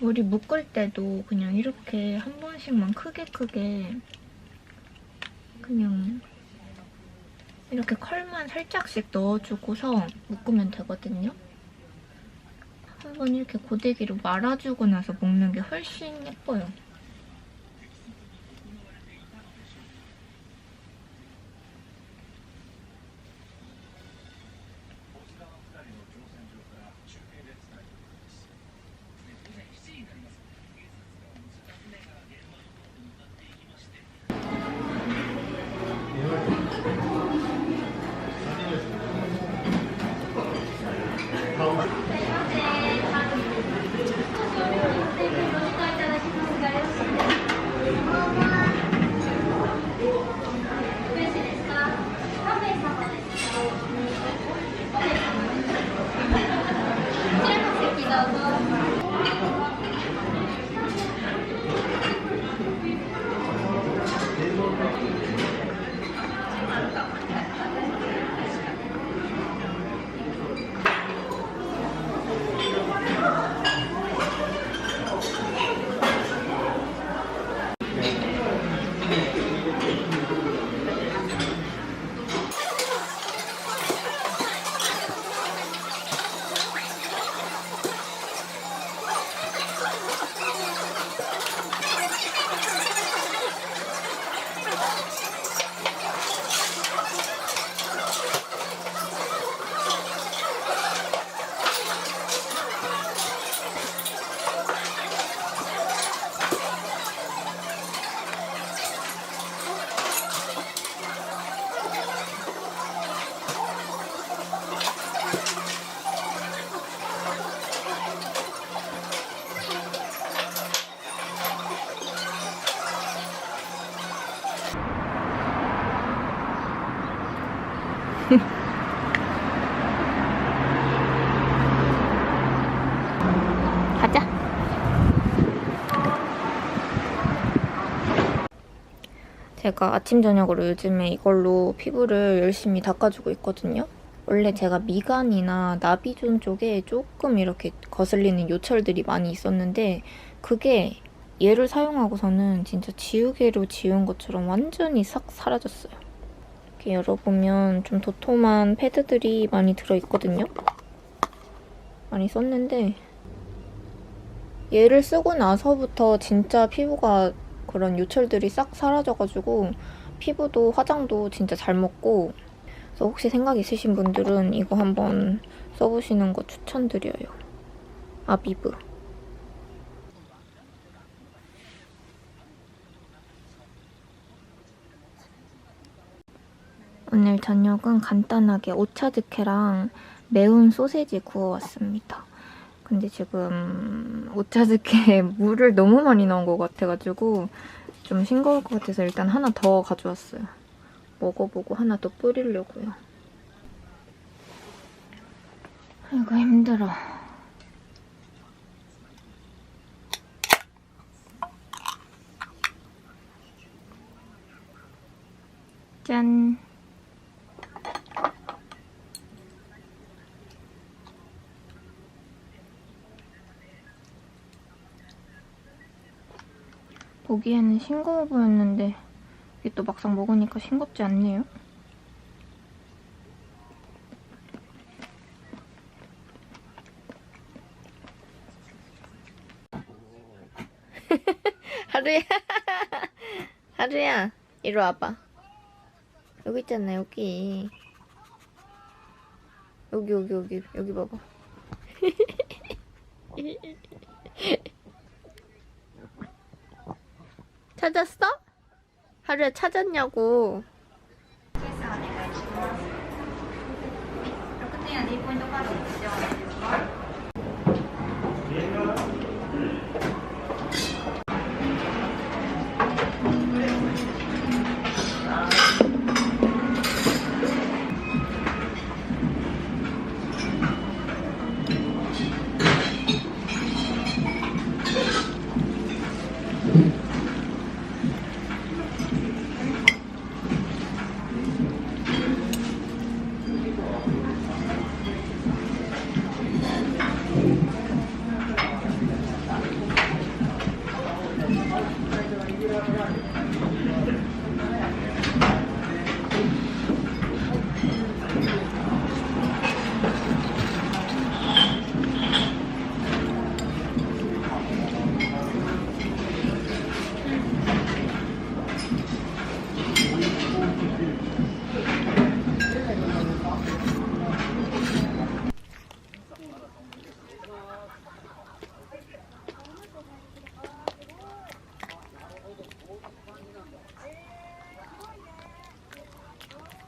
머리 묶을 때도 그냥 이렇게 한 번씩만 크게 그냥 이렇게 컬만 살짝씩 넣어주고서 묶으면 되거든요. 한번 이렇게 고데기로 말아주고 나서 묶는 게 훨씬 예뻐요. 가자. 제가 아침 저녁으로 요즘에 이걸로 피부를 열심히 닦아주고 있거든요. 원래 제가 미간이나 나비존 쪽에 조금 이렇게 거슬리는 요철들이 많이 있었는데 그게 얘를 사용하고서는 진짜 지우개로 지운 것처럼 완전히 싹 사라졌어요. 이렇게 열어보면 좀 도톰한 패드들이 많이 들어있거든요. 많이 썼는데 얘를 쓰고 나서부터 진짜 피부가 그런 요철들이 싹 사라져가지고 피부도 화장도 진짜 잘 먹고, 그래서 혹시 생각 있으신 분들은 이거 한번 써보시는 거 추천드려요. 아비브. 오늘 저녁은 간단하게 오차즈케랑 매운 소세지 구워왔습니다. 근데 지금 오차즈케에 물을 너무 많이 넣은 것 같아가지고 좀 싱거울 것 같아서 일단 하나 더 가져왔어요. 먹어보고 하나 더 뿌리려고요. 아이고 힘들어. 짠. 보기에는 싱거워 보였는데 이게 또 막상 먹으니까 싱겁지 않네요. 하루야. 하루야, 이리 와봐. 여기 있잖아, 여기. 여기 봐봐. 찾았어? 하루야, 찾았냐고.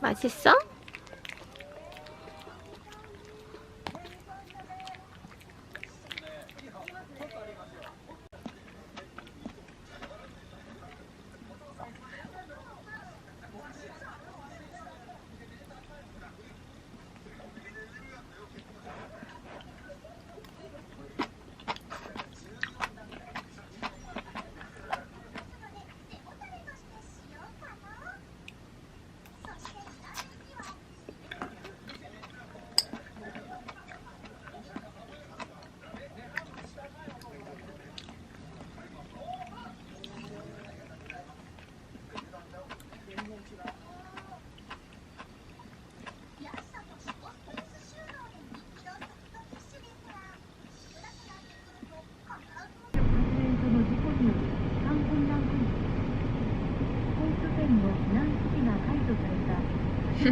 맛있어?ケ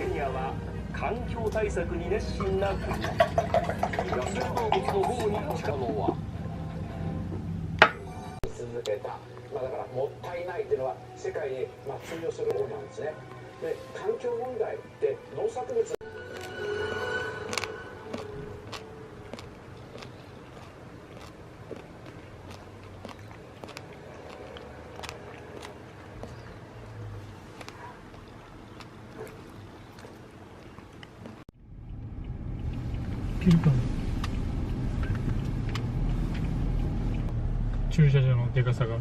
ニアは環境対策に熱心な国。野生動物の保護に力のは続けた。だからもったいないというのは世界に通用するものなんですね。で、環境問題って農作物切るかな。駐車場のでかさが。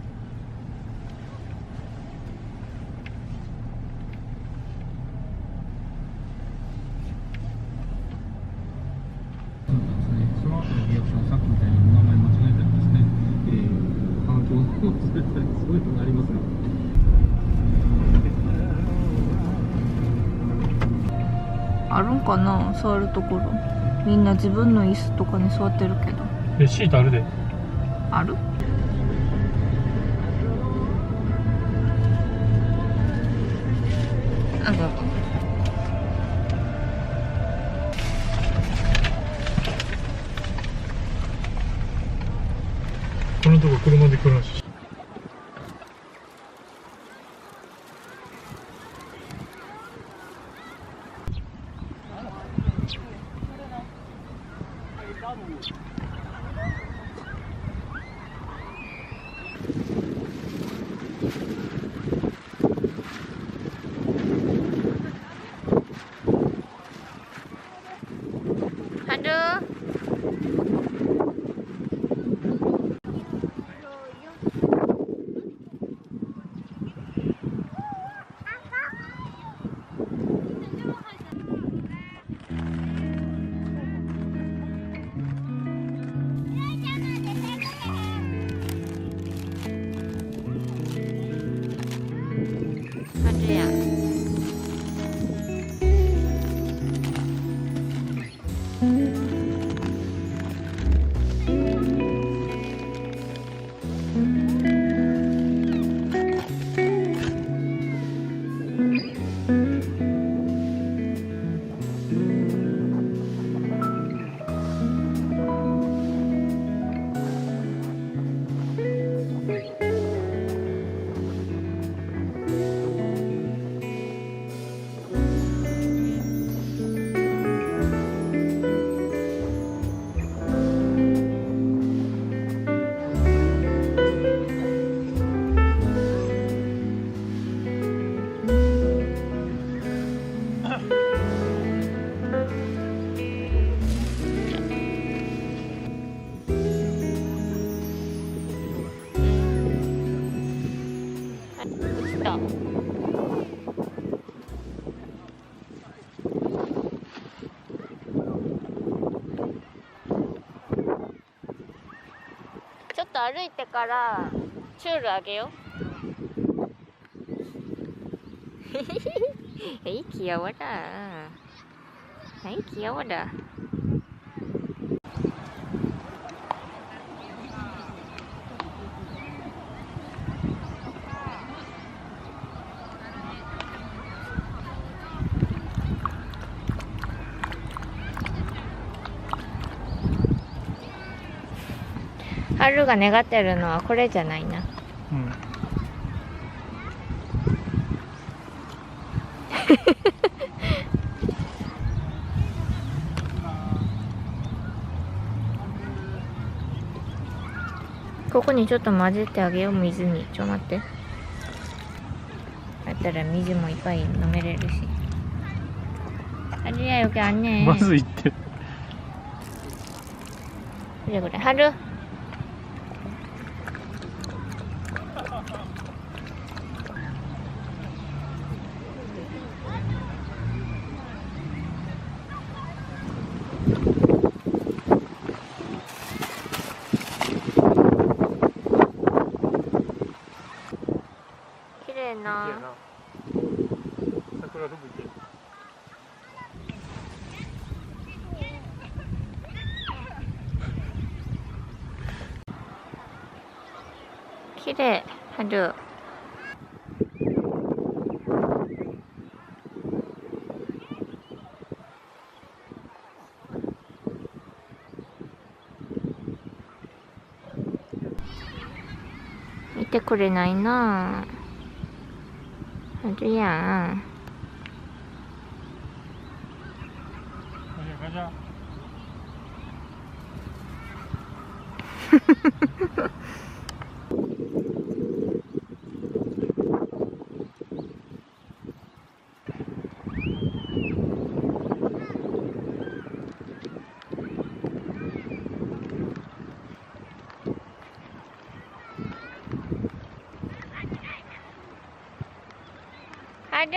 その後のリアクション、さっきみたいにお名前間違えたりですね、環境を忘れたり、そういうのがありますが。あるんかな、座るところ。みんな自分の椅子とかに座ってるけど。シートあるで。ある？あ、そう。このとこ車で来るらしい。하루. 하루야. と歩いてからチュールあげよう。귀여워라. 귀여워라. 하루가願ってるのはこれじゃないな。うん。ここにちょっと混ぜてあげよう、水に。ちょっと待って。だったら水もいっぱい飲めれるし。하루야 여기 안에. まず行って。 그래 그래. 하루. 기레나. 桜どこ行って。綺麗。春。見てくれないなぁ。春やん。ガチャガチャ。春。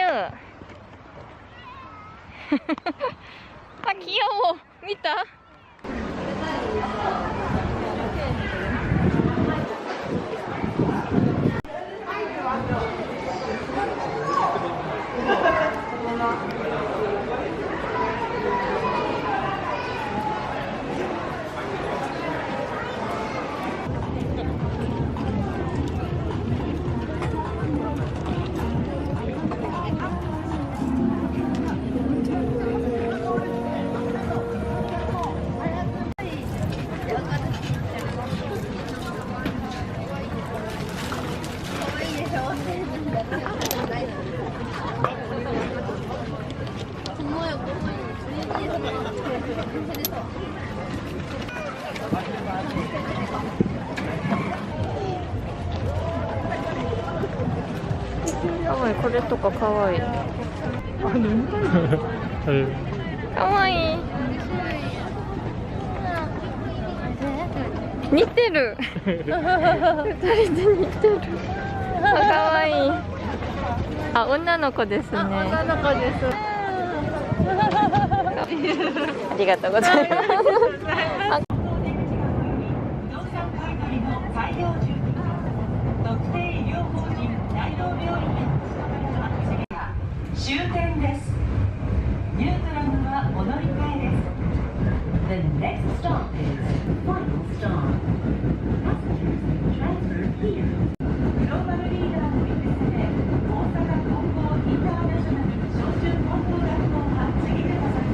あ、귀여워. 見た? 아, これとかかわいい。かわいい。似てる。二人で似てる。あ、かわいい。あ、女の子ですね。女の子です。ありがとうございます。終点です。ニュートラムはお乗り換えです。The next stop is final stop. Passengers transfer here. グローバルリーダーの育成で大阪高校インターナショナル小中高校学校は次でございます。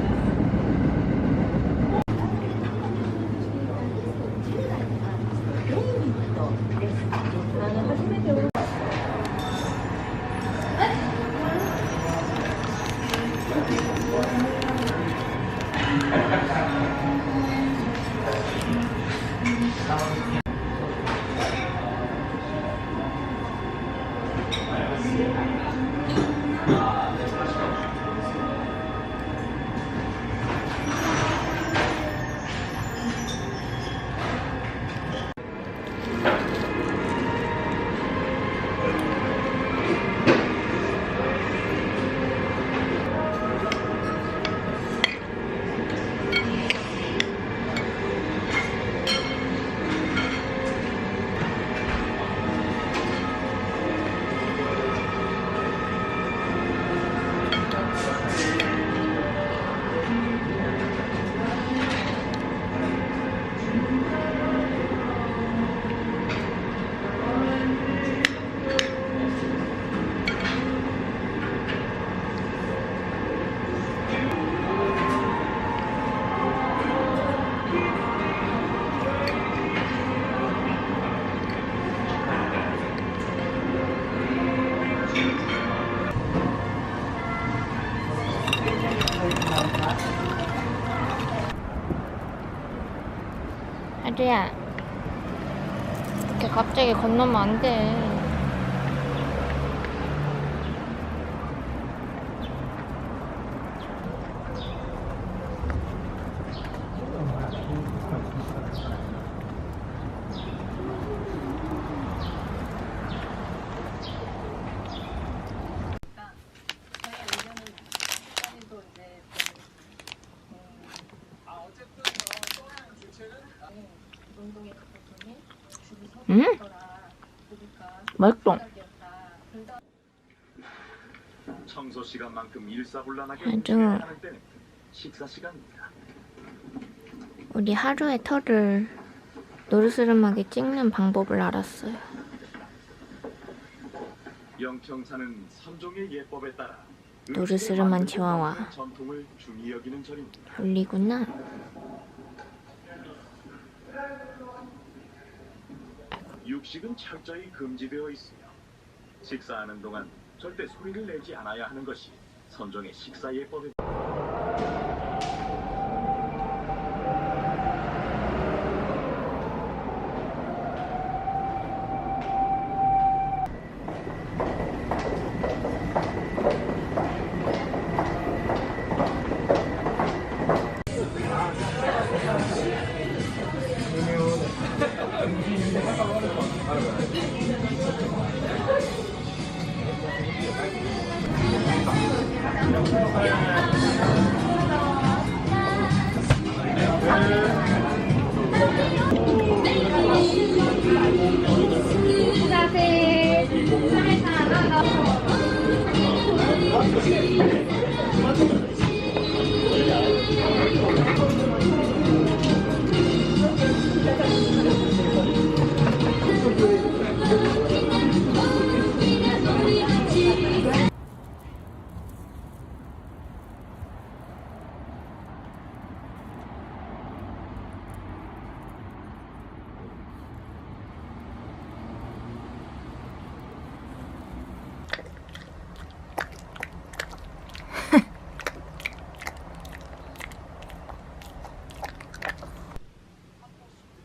혜주야, 이렇게 갑자기 건너면 안 돼. 맛있어. 청소 시간만큼 일사불란하게 아주. 움직여야 하는 때는 식사 시간입니다. 우리 하루의 털을 노르스름하게 찍는 방법을 알았어요. 영평사는 선종의 예법에 따라 노르스름한 치와와 전통을 중히 여기는 절입니다. 졸리구나. 육식은 철저히 금지되어 있으며 식사하는 동안 절대 소리를 내지 않아야 하는 것이 선종의 식사 예법입니다.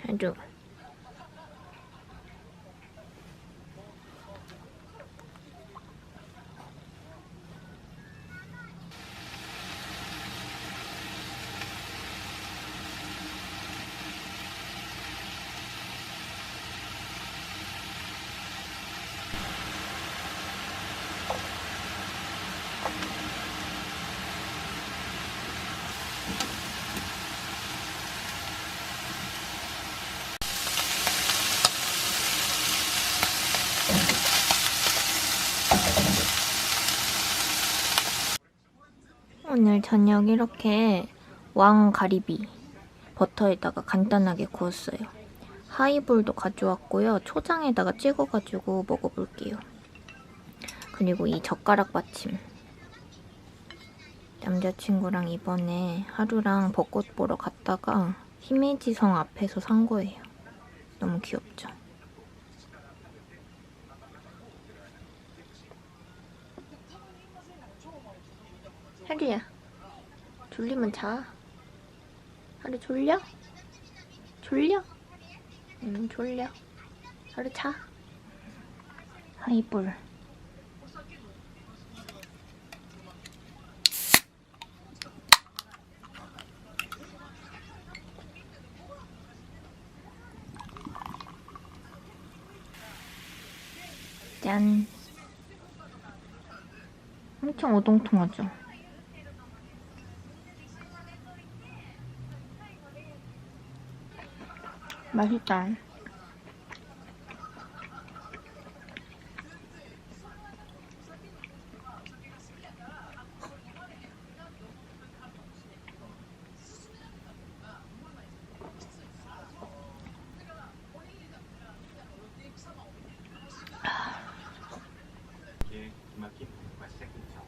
아주. 오늘 저녁 이렇게 왕가리비 버터에다가 간단하게 구웠어요. 하이볼도 가져왔고요. 초장에다가 찍어가지고 먹어볼게요. 그리고 이 젓가락 받침. 남자친구랑 이번에 하루랑 벚꽃 보러 갔다가 히메지성 앞에서 산 거예요. 너무 귀엽죠? 하루야, 졸리면 자. 하루 졸려? 졸려? 졸려. 하루 자. 하이볼. 짠. 엄청 오동통하죠? 맛있다. 이게 기막힌 맛있겠죠.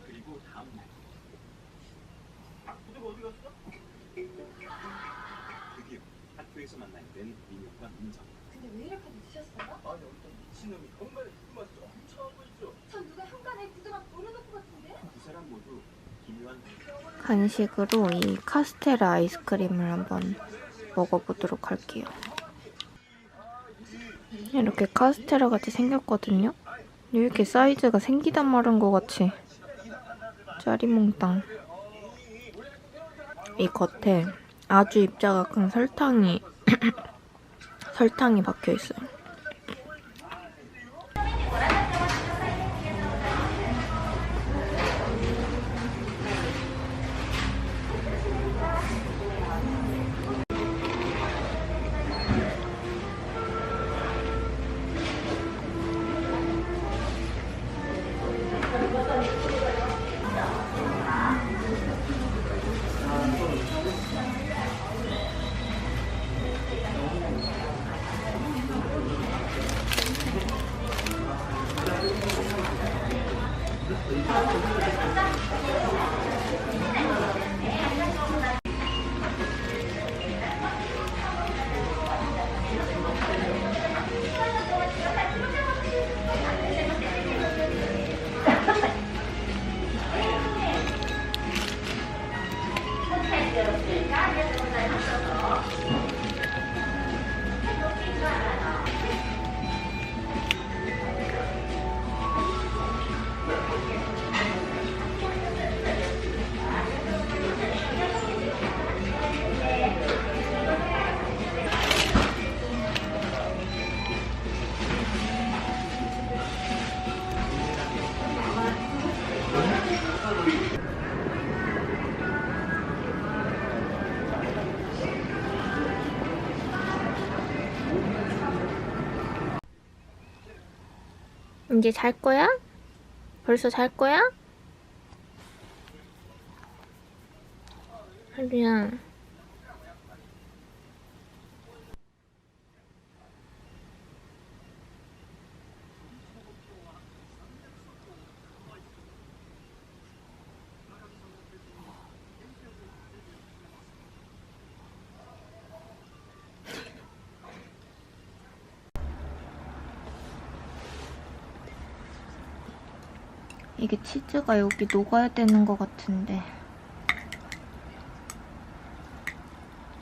그리고 다음날 박부대가 어디 갔어? 드디어 학교에서 만난 웬 민혁과 민정. 근데 왜 이렇게 늦으셨어요? 아니 어떤 미친놈이 현관에 구두만 엄청 하고 있죠. 전 누가 현관에 구두랑 버려놓고 같은데? 두 사람 모두 김유한 간식으로 이 카스테라 아이스크림을 한번 먹어보도록 할게요. 이렇게 카스테라 같이 생겼거든요? 이렇게 사이즈가 생기다 마른 것 같이 짜리몽땅. 이 겉에 아주 입자가 큰 설탕이 박혀있어요. 이제 잘 거야? 벌써 잘 거야? 하루야. 이게 치즈가 여기 녹아야 되는 것 같은데.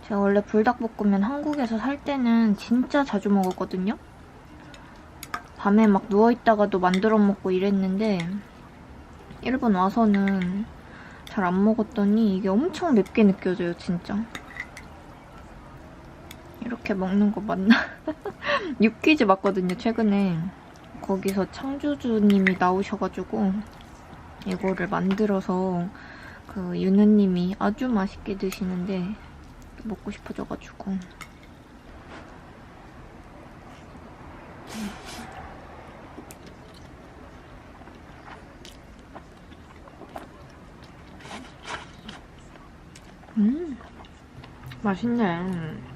제가 원래 불닭볶음면 한국에서 살 때는 진짜 자주 먹었거든요? 밤에 막 누워있다가도 만들어 먹고 이랬는데 일본 와서는 잘 안 먹었더니 이게 엄청 맵게 느껴져요, 진짜. 이렇게 먹는 거 맞나? 유퀴즈 봤거든요, 최근에. 거기서 창조주님이 나오셔가지고 이거를 만들어서 그 유느님이 아주 맛있게 드시는데 먹고 싶어져가지고. 맛있네.